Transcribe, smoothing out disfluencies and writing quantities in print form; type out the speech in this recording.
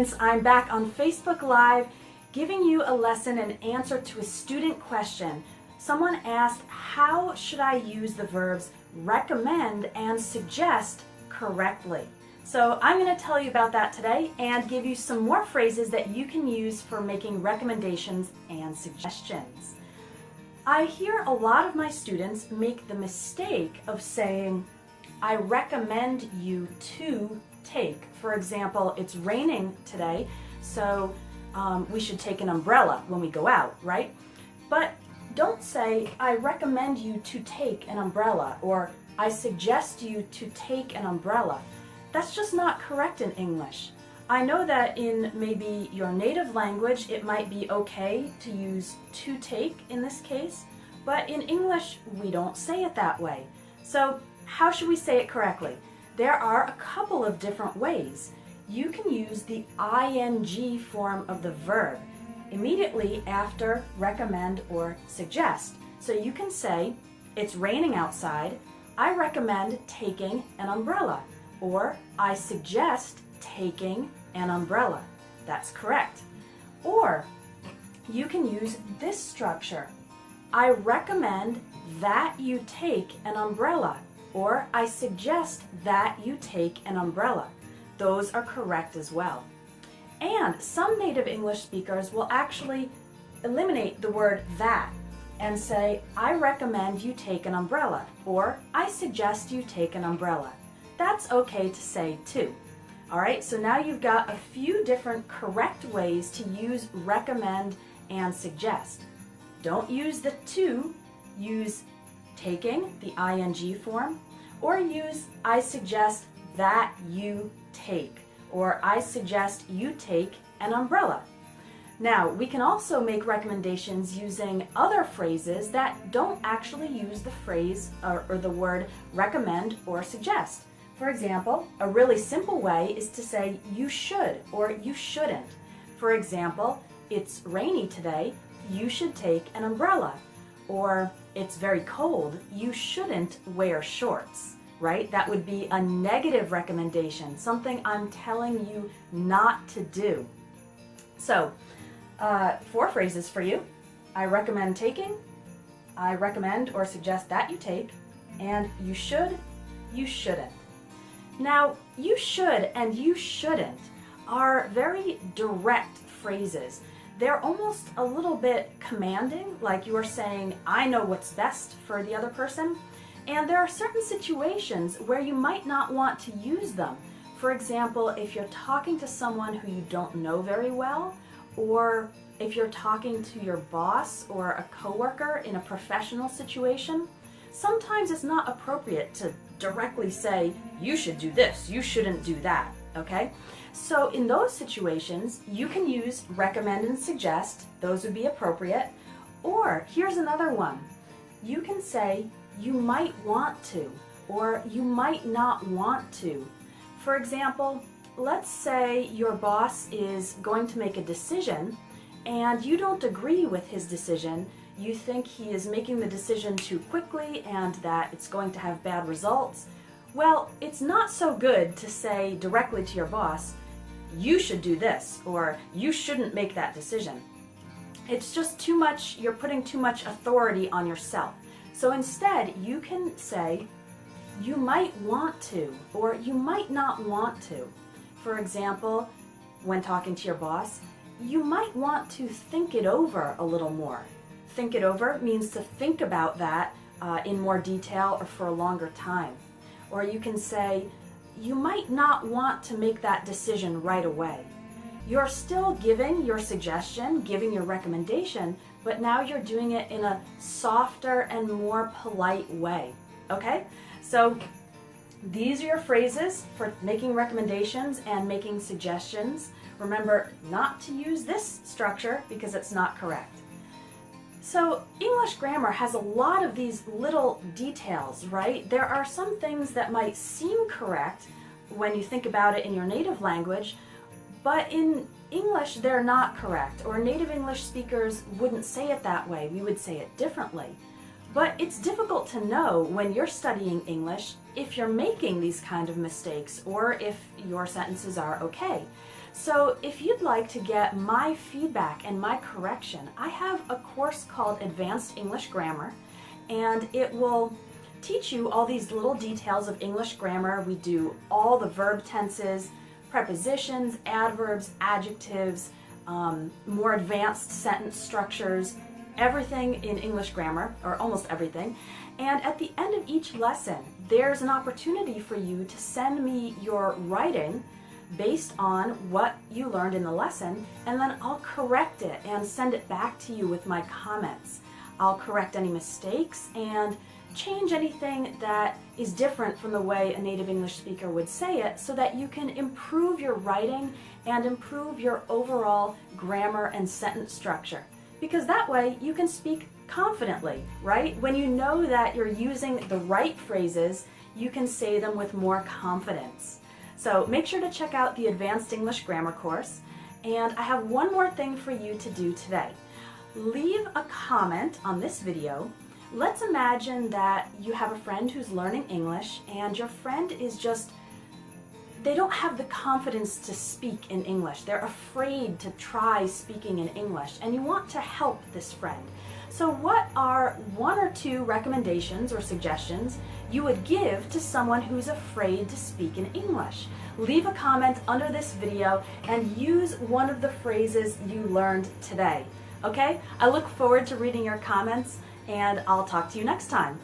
students, I'm back on Facebook Live giving you a lesson in answer to a student question. Someone asked, how should I use the verbs recommend and suggest correctly? So I'm going to tell you about that today and give you some more phrases that you can use for making recommendations and suggestions. I hear a lot of my students make the mistake of saying, I recommend you to take. For example, it's raining today, so we should take an umbrella when we go out, right? But don't say, I recommend you to take an umbrella, or I suggest you to take an umbrella. That's just not correct in English. I know that in maybe your native language it might be okay to use to take in this case, but in English we don't say it that way. So how should we say it correctly? There are a couple of different ways. You can use the ing form of the verb immediately after recommend or suggest. So you can say, it's raining outside, I recommend taking an umbrella, or I suggest taking an umbrella. That's correct. Or you can use this structure. I recommend that you take an umbrella, or I suggest that you take an umbrella. Those are correct as well. And some native English speakers will actually eliminate the word that and say, I recommend you take an umbrella, or I suggest you take an umbrella. That's okay to say too. Alright, so now you've got a few different correct ways to use recommend and suggest. Don't use the to, use taking, the ing form, or use I suggest that you take, or I suggest you take an umbrella. Now, we can also make recommendations using other phrases that don't actually use the phrase or the word recommend or suggest. For example, a really simple way is to say you should or you shouldn't. For example, it's rainy today, you should take an umbrella. Or it's very cold, you shouldn't wear shorts, right? That would be a negative recommendation, something I'm telling you not to do. So, 4 phrases for you. I recommend taking, I recommend or suggest that you take, and you should, you shouldn't. Now, you should and you shouldn't are very direct phrases. They're almost a little bit commanding, like you're saying, I know what's best for the other person. And there are certain situations where you might not want to use them. For example, if you're talking to someone who you don't know very well, or if you're talking to your boss or a coworker in a professional situation, sometimes it's not appropriate to directly say, you should do this, you shouldn't do that, okay? So in those situations, you can use recommend and suggest. Those would be appropriate. Or here's another one. You can say, you might want to, or you might not want to. For example, let's say your boss is going to make a decision and you don't agree with his decision. You think he is making the decision too quickly and that it's going to have bad results. Well, it's not so good to say directly to your boss, you should do this, or you shouldn't make that decision. It's just too much, you're putting too much authority on yourself. So instead, you can say, you might want to, or you might not want to. For example, when talking to your boss, you might want to think it over a little more. Think it over means to think about that in more detail or for a longer time. Or you can say, you might not want to make that decision right away. You're still giving your suggestion, giving your recommendation, but now you're doing it in a softer and more polite way, okay? So these are your phrases for making recommendations and making suggestions. Remember not to use this structure because it's not correct. So English grammar has a lot of these little details, right? There are some things that might seem correct when you think about it in your native language, but in English they're not correct, or native English speakers wouldn't say it that way. We would say it differently. But it's difficult to know when you're studying English if you're making these kind of mistakes or if your sentences are okay. So if you'd like to get my feedback and my correction, I have a course called Advanced English Grammar, and it will teach you all these little details of English grammar. We do all the verb tenses, prepositions, adverbs, adjectives, more advanced sentence structures, everything in English grammar, or almost everything. And at the end of each lesson, there's an opportunity for you to send me your writing based on what you learned in the lesson, and then I'll correct it and send it back to you with my comments. I'll correct any mistakes and change anything that is different from the way a native English speaker would say it, so that you can improve your writing and improve your overall grammar and sentence structure. Because that way you can speak confidently, right? When you know that you're using the right phrases, you can say them with more confidence. So make sure to check out the Advanced English Grammar course. And I have one more thing for you to do today. Leave a comment on this video. Let's imagine that you have a friend who's learning English, and your friend is just, they don't have the confidence to speak in English. They're afraid to try speaking in English, and you want to help this friend. So what are one or two recommendations or suggestions you would give to someone who's afraid to speak in English? Leave a comment under this video and use one of the phrases you learned today. Okay? I look forward to reading your comments, and I'll talk to you next time.